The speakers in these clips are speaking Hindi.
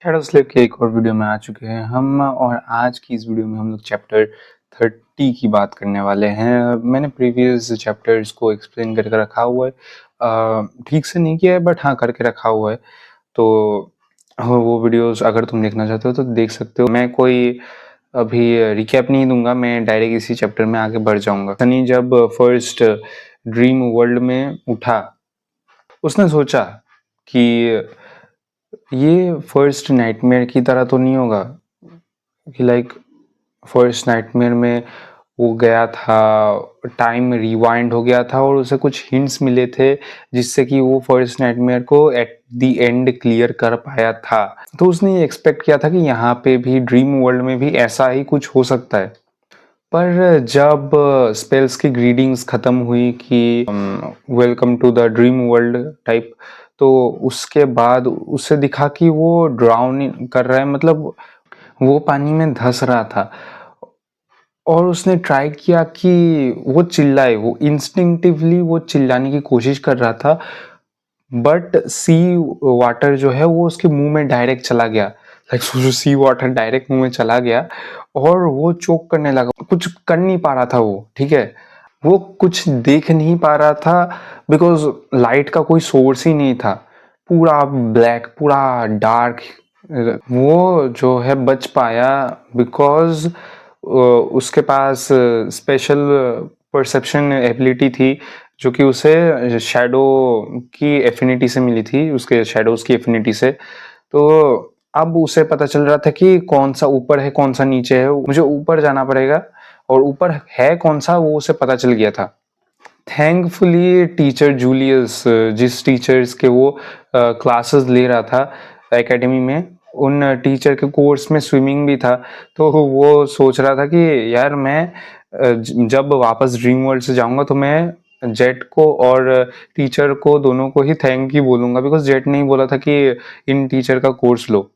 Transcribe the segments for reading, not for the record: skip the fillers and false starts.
शैडो स्लेव के एक और वीडियो में आ चुके हैं हम। और आज की इस वीडियो में हम लोग चैप्टर 30 की बात करने वाले हैं। मैंने प्रीवियस चैप्टर्स को एक्सप्लेन करके रखा हुआ है, ठीक से नहीं किया है बट हाँ करके रखा हुआ है। तो वो वीडियोस अगर तुम देखना चाहते हो तो देख सकते हो। मैं कोई अभी रिकैप नहीं दूंगा, मैं डायरेक्ट इसी चैप्टर में आगे बढ़ जाऊंगा। सनी जब फर्स्ट ड्रीम वर्ल्ड में उठा, उसने सोचा कि ये फर्स्ट नाइटमेयर की तरह तो नहीं होगा कि लाइक फर्स्ट नाइटमेयर में वो गया था, टाइम रिवाइंड हो गया था और उसे कुछ हिंट्स मिले थे जिससे कि वो फर्स्ट नाइटमेयर को एट द एंड क्लियर कर पाया था। तो उसने ये एक्सपेक्ट किया था कि यहाँ पे भी ड्रीम वर्ल्ड में भी ऐसा ही कुछ हो सकता है। पर जब स्पेल्स की ग्रीडिंग्स खत्म हुई कि welcome to the dream world type, तो उसके बाद उसे दिखा कि वो ड्राउन कर रहा है, मतलब वो पानी में धंस रहा था। और उसने ट्राई किया कि वो चिल्लाए, वो इंस्टिंक्टिवली वो चिल्लाने की कोशिश कर रहा था, बट सी वाटर जो है वो उसके मुंह में डायरेक्ट चला गया। लाइक सी वाटर डायरेक्ट मुंह में चला गया और वो चोक करने लगा। कुछ कर नहीं पा रहा था वो, ठीक है, वो कुछ देख नहीं पा रहा था बिकॉज लाइट का कोई सोर्स ही नहीं था। पूरा ब्लैक, पूरा डार्क। वो जो है बच पाया बिकॉज उसके पास स्पेशल परसेप्शन एबिलिटी थी जो कि उसे शैडो की एफिनिटी से मिली थी, उसके शैडोज की एफिनिटी से। तो अब उसे पता चल रहा था कि कौन सा ऊपर है कौन सा नीचे है, मुझे ऊपर जाना पड़ेगा और ऊपर है कौन सा वो उसे पता चल गया था। थैंकफुली टीचर जूलियस, जिस टीचर्स के वो क्लासेस ले रहा था एकेडमी में, उन टीचर के कोर्स में स्विमिंग भी था। तो वो सोच रहा था कि यार मैं जब वापस ड्रीम वर्ल्ड से जाऊंगा तो मैं जेट को और टीचर को दोनों को ही थैंक यू बोलूंगा बिकॉज जेट ने ही बोला था कि इन टीचर का कोर्स लो।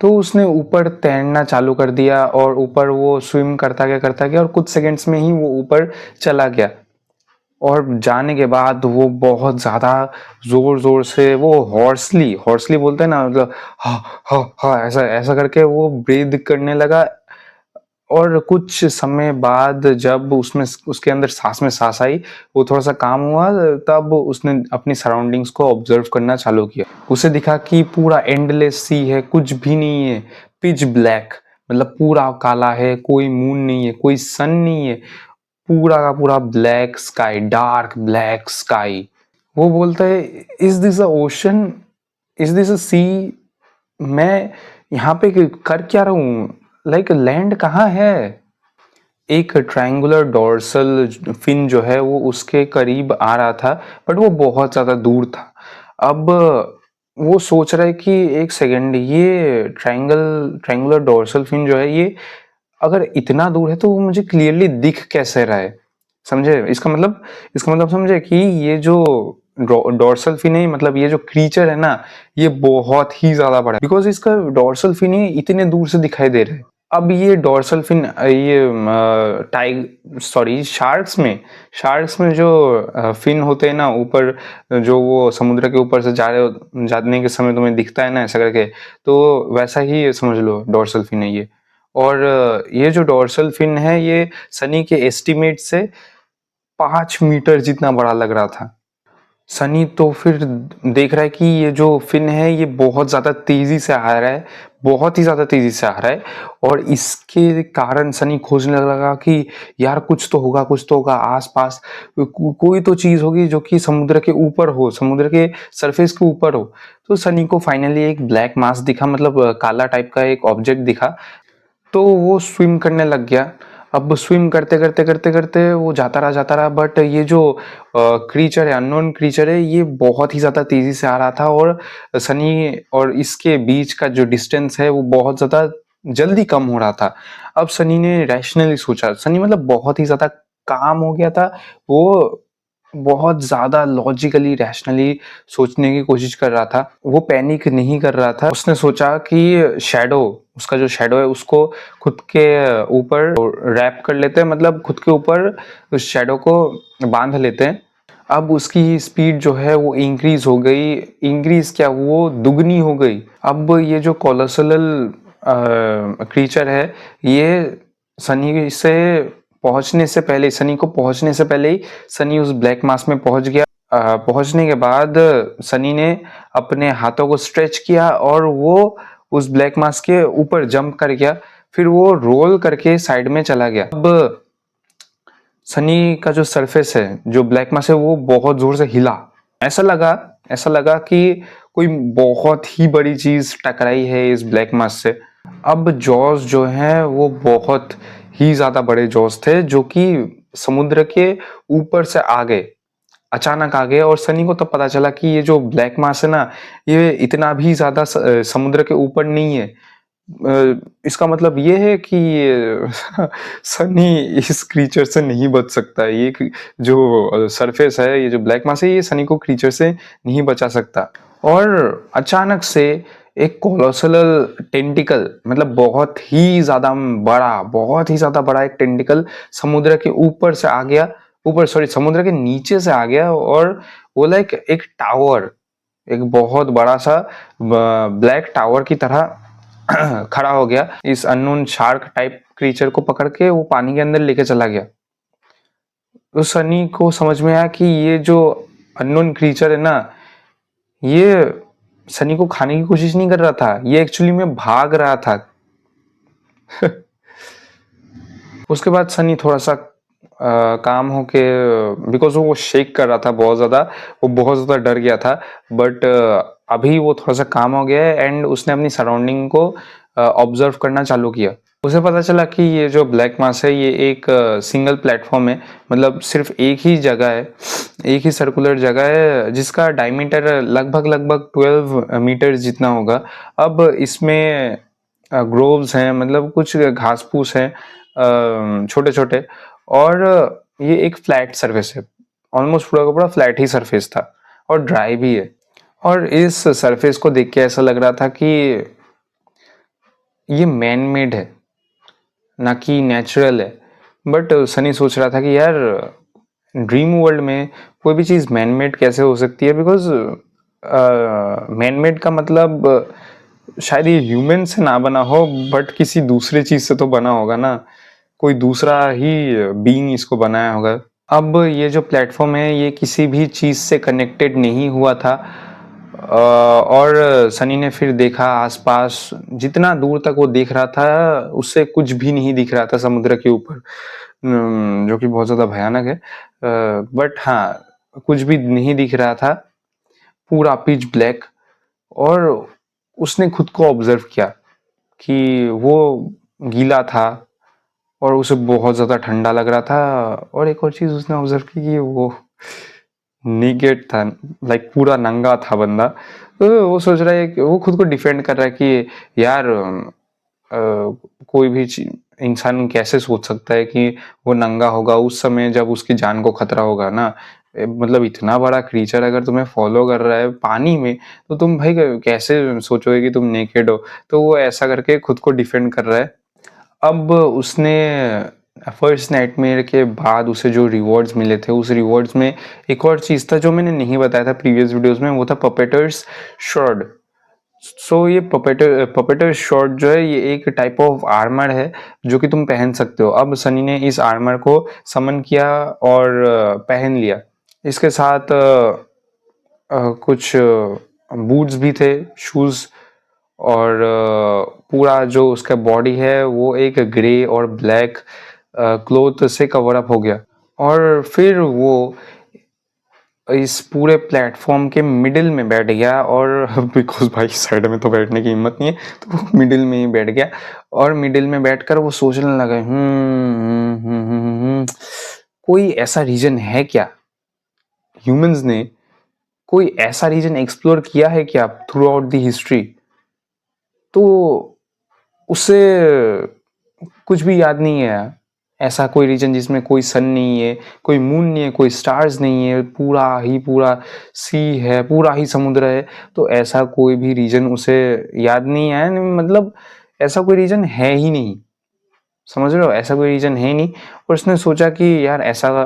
तो उसने ऊपर तैरना चालू कर दिया और ऊपर वो स्विम करता गया और कुछ सेकंड्स में ही वो ऊपर चला गया। और जाने के बाद वो बहुत ज्यादा जोर जोर से वो हॉर्सली हॉर्सली बोलते हैं ना, मतलब हा हा हा ऐसा ऐसा करके वो ब्रीद करने लगा। और कुछ समय बाद जब उसमें उसके अंदर सांस में सांस आई, वो थोड़ा सा काम हुआ, तब उसने अपनी सराउंडिंग्स को ऑब्जर्व करना चालू किया। उसे दिखा कि पूरा एंडलेस सी है, कुछ भी नहीं है, पिच ब्लैक, मतलब पूरा काला है, कोई मून नहीं है, कोई सन नहीं है, पूरा का पूरा black sky, dark black sky. वो बोलता है is this a ocean, is this a sea, मैं यहाँ पे कर क्या रहा हूँ, लाइक लैंड कहाँ है। एक ट्रायंगुलर डोर्सल फिन जो है वो उसके करीब आ रहा था बट वो बहुत ज्यादा दूर था। अब वो सोच रहा है कि एक सेकेंड, ये ट्रायंगुलर डोर्सल फिन जो है ये अगर इतना दूर है तो वो मुझे क्लियरली दिख कैसे रहा है। समझे इसका मतलब समझे कि ये जो डोर्सल फिन है, मतलब ये जो क्रीचर है ना, ये बहुत ही ज्यादा बड़ा है बिकॉज इसका डोर्सल फिन ही इतने दूर से दिखाई दे रहा है। अब ये डोर्सल फिन, ये शार्क्स में जो फिन होते हैं ना ऊपर, जो वो समुद्र के ऊपर से जाने के समय तुम्हें दिखता है ना ऐसा करके, तो वैसा ही समझ लो डोर्सल फिन है ये। और ये जो डोर्सल फिन है ये सनी के एस्टिमेट से 5 मीटर जितना बड़ा लग रहा था। सनी तो फिर देख रहा है कि ये जो फिन है ये बहुत ज्यादा तेजी से आ रहा है, बहुत ही ज्यादा तेजी से आ रहा है। और इसके कारण सनी खोजने लगा कि यार कुछ तो होगा, कुछ तो होगा आसपास, कोई तो चीज होगी जो कि समुद्र के ऊपर हो, समुद्र के सरफेस के ऊपर हो। तो सनी को फाइनली एक ब्लैक मास दिखा, मतलब काला टाइप का एक ऑब्जेक्ट दिखा। तो वो स्विम करने लग गया। अब स्विम करते वो जाता रहा बट ये जो क्रीचर है, अननोन क्रीचर है, ये बहुत ही ज्यादा तेजी से आ रहा था और सनी और इसके बीच का जो डिस्टेंस है वो बहुत ज्यादा जल्दी कम हो रहा था। अब सनी ने रैशनली सोचा, सनी मतलब बहुत ही ज्यादा काम हो गया था, वो बहुत ज्यादा लॉजिकली रैशनली सोचने की कोशिश कर रहा था, वो पैनिक नहीं कर रहा था। उसने सोचा कि शैडो, उसका जो शैडो है उसको खुद के ऊपर रैप कर लेते हैं, मतलब खुद के ऊपर उस शैडो को बांध लेते हैं। अब उसकी स्पीड जो है वो इंक्रीज हो गई, इंक्रीज क्या, वो दुगनी हो गई। अब ये जो कोलोसल क्रीचर है, ये सनी से पहुंचने से पहले, सनी को पहुंचने से पहले ही सनी उस ब्लैक मास में पहुंच गया। पहुंचने के बाद सनी ने अपने हाथों को स्ट्रेच किया और वो उस ब्लैक मास के ऊपर जंप कर गया, फिर वो रोल करके साइड में चला गया। अब सनी का जो सरफेस है, जो ब्लैक मास है, वो बहुत जोर से हिला। ऐसा लगा ऐसा लगा कि कोई बहुत ही बड़ी चीज टकराई है इस ब्लैक मास से। अब जॉस जो है वो बहुत ही ज्यादा बड़े जॉस थे, जो कि समुद्र के ऊपर से आ गए, अचानक आ गए। और सनी को तब पता चला कि ये जो ब्लैक मास है ना, ये इतना भी ज्यादा समुद्र के ऊपर नहीं है। इसका मतलब ये है कि सनी इस क्रीचर से नहीं बच सकता। ये जो सरफेस है, ये जो ब्लैक मास है, ये सनी को क्रीचर से नहीं बचा सकता। और अचानक से एक कोलोसल टेंटिकल, मतलब बहुत ही ज्यादा बड़ा एक टेंटिकल समुद्र के ऊपर से आ गया, समुद्र के नीचे से आ गया। और वो लाइक एक टावर, एक बहुत बड़ा सा ब्लैक टावर की तरह खड़ा हो गया। इस अननोन शार्क टाइप क्रीचर को पकड़ के वो पानी के अंदर लेके चला गया। तो सनी को समझ में आया कि ये जो अननोन क्रीचर है ना, ये सनी को खाने की कोशिश नहीं कर रहा था, ये एक्चुअली में भाग रहा था। उसके बाद सनी थोड़ा सा काम होके, बिकॉज वो शेक कर रहा था बहुत ज़्यादा, वो बहुत ज़्यादा डर गया था। बट अभी वो थोड़ा सा काम हो गया है एंड उसने अपनी सराउंडिंग को ऑब्जर्व करना चालू किया। उसे पता चला कि ये जो ब्लैक मास है, ये एक सिंगल प्लेटफॉर्म है, मतलब सिर्फ एक ही जगह है, एक ही सर्कुलर जगह है, जिसका डायमीटर लगभग 12 मीटर जितना होगा। अब इसमें ग्रोव्स हैं, मतलब कुछ घास फूस हैं छोटे छोटे, और ये एक फ्लैट सरफेस है, ऑलमोस्ट पूरा का पूरा फ्लैट ही सरफेस था और ड्राई भी है। और इस सरफेस को देख के ऐसा लग रहा था कि ये मैन मेड है, ना कि नेचुरल है। बट सनी सोच रहा था कि यार, ड्रीम वर्ल्ड में कोई भी चीज़ मैन मेड कैसे हो सकती है, बिकॉज मैन मेड का मतलब शायद ये ह्यूमन से ना बना हो, बट किसी दूसरे चीज़ से तो बना होगा ना, कोई दूसरा ही बीइंग इसको बनाया होगा। अब ये जो प्लेटफॉर्म है, ये किसी भी चीज़ से कनेक्टेड नहीं हुआ था। और सनी ने फिर देखा आसपास, जितना दूर तक वो देख रहा था, उससे कुछ भी नहीं दिख रहा था समुद्र के ऊपर, जो कि बहुत ज़्यादा भयानक है। बट हाँ, कुछ भी नहीं दिख रहा था, पूरा पिच ब्लैक। और उसने खुद को ऑब्जर्व किया कि वो गीला था और उसे बहुत ज़्यादा ठंडा लग रहा था। और एक और चीज़ उसने ऑब्जर्व की कि वो नेकेड था, लाइक पूरा नंगा था बंदा। तो वो सोच रहा है कि वो खुद को डिफेंड कर रहा है कि यार, कोई भी इंसान कैसे सोच सकता है कि वो नंगा होगा उस समय जब उसकी जान को खतरा होगा ना। मतलब इतना बड़ा क्रीचर अगर तुम्हें फॉलो कर रहा है पानी में, तो तुम भाई कैसे सोचोगे कि तुम नेकेड हो। तो वो ऐसा करके खुद को डिफेंड कर रहा है। अब उसने फर्स्ट नाइटमेयर के बाद उसे जो रिवॉर्ड्स मिले थे, उस रिवॉर्ड्स में एक और चीज़ था जो मैंने नहीं बताया था प्रीवियस वीडियोस में, वो था पपेटर्स शॉर्ड। सो ये पपेटर शॉर्ट जो है, ये एक टाइप ऑफ आर्मर है जो कि तुम पहन सकते हो। अब सनी ने इस आर्मर को समन किया और पहन लिया। इसके साथ कुछ बूट्स भी थे, शूज़। और पूरा जो उसका बॉडी है वो एक ग्रे और ब्लैक क्लोथ से कवर अप हो गया। और फिर वो इस पूरे प्लेटफॉर्म के मिडिल में बैठ गया। और बिकॉज भाई साइड में तो बैठने की हिम्मत नहीं है, तो वो मिडिल में ही बैठ गया। और मिडिल में बैठकर वो सोचने लगा, कोई ऐसा रीजन है क्या, ह्यूमंस ने कोई ऐसा रीजन एक्सप्लोर किया है क्या थ्रू आउट द हिस्ट्री। तो उसे कुछ भी याद नहीं है, ऐसा कोई रीजन जिसमें कोई सन नहीं है, कोई मून नहीं है, कोई स्टार्स नहीं है, पूरा सी है, पूरा ही समुद्र है। तो ऐसा कोई भी रीजन उसे याद नहीं आया, मतलब ऐसा कोई रीजन है ही नहीं, समझ रहे हो, ऐसा कोई रीजन है ही नहीं। और उसने सोचा कि यार, ऐसा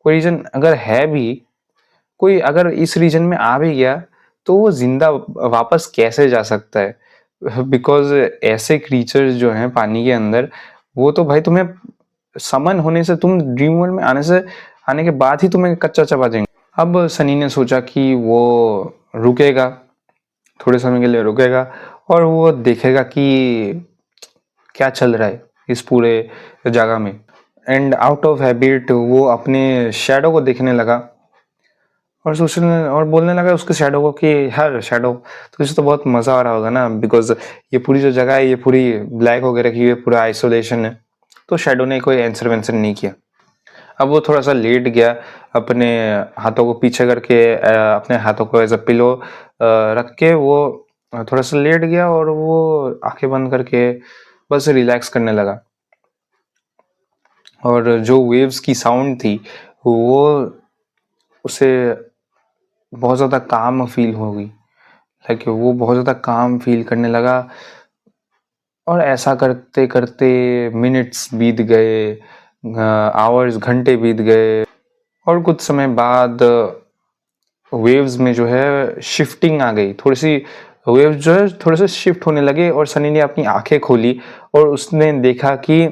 कोई रीजन अगर है भी कोई अगर इस रीजन में आ भी गया तो वो जिंदा वापस कैसे जा सकता है बिकॉज ऐसे क्रीचर्स जो हैं पानी के अंदर, वो तो भाई तुम्हें समन होने से, तुम ड्रीम वर्ल्ड में आने के बाद ही तुम्हें कच्चा चबा देंगे। अब सनी ने सोचा कि वो रुकेगा, थोड़े समय के लिए रुकेगा और वो देखेगा कि क्या चल रहा है इस पूरे जगह में। एंड आउट ऑफ हैबिट वो अपने शैडो को देखने लगा और सोचने और बोलने लगा उसके शैडो को कि यार शैडो, तुझे तो बहुत मज़ा आ रहा होगा ना, बिकॉज ये पूरी जो जगह है ये पूरी ब्लैक हो के रखी हुई है, पूरा आइसोलेशन है। तो शैडो ने कोई आंसर वेंसर नहीं किया। अब वो थोड़ा सा लेट गया, अपने हाथों को पीछे करके अपने हाथों को एज अ पिलो रख के वो थोड़ा सा लेट गया और वो आंखें बंद करके बस रिलैक्स करने लगा। और जो वेव्स की साउंड थी वो उसे बहुत ज़्यादा काम फील हो गई, लाइक वो बहुत ज़्यादा काम फील करने लगा। और ऐसा करते करते मिनट्स बीत गए, आवर्स घंटे बीत गए और कुछ समय बाद वेव्स में जो है शिफ्टिंग आ गई, थोड़ी सी वेव्स जो है थोड़े से शिफ्ट होने लगे और सनी ने अपनी आंखें खोली और उसने देखा कि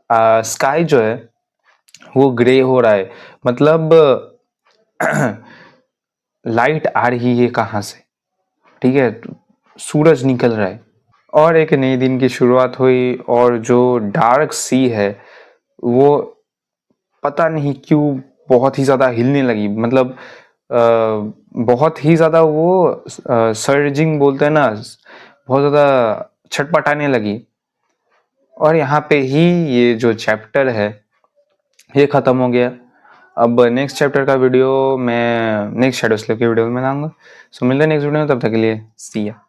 स्काई जो है वो ग्रे हो रहा है, मतलब लाइट आ रही है कहाँ से, ठीक है, सूरज निकल रहा है और एक नए दिन की शुरुआत हुई। और जो डार्क सी है वो पता नहीं क्यों बहुत ही ज़्यादा हिलने लगी, मतलब बहुत ही ज़्यादा वो सर्जिंग बोलते हैं ना, बहुत ज़्यादा छटपटाने लगी। और यहाँ पे ही ये जो चैप्टर है ये ख़त्म हो गया। अब नेक्स्ट चैप्टर का वीडियो मैं नेक्स्ट शैडो स्लेव के वीडियो में बनाऊंगा। सो मिलते हैं नेक्स्ट वीडियो में, तब तक के लिए सी या।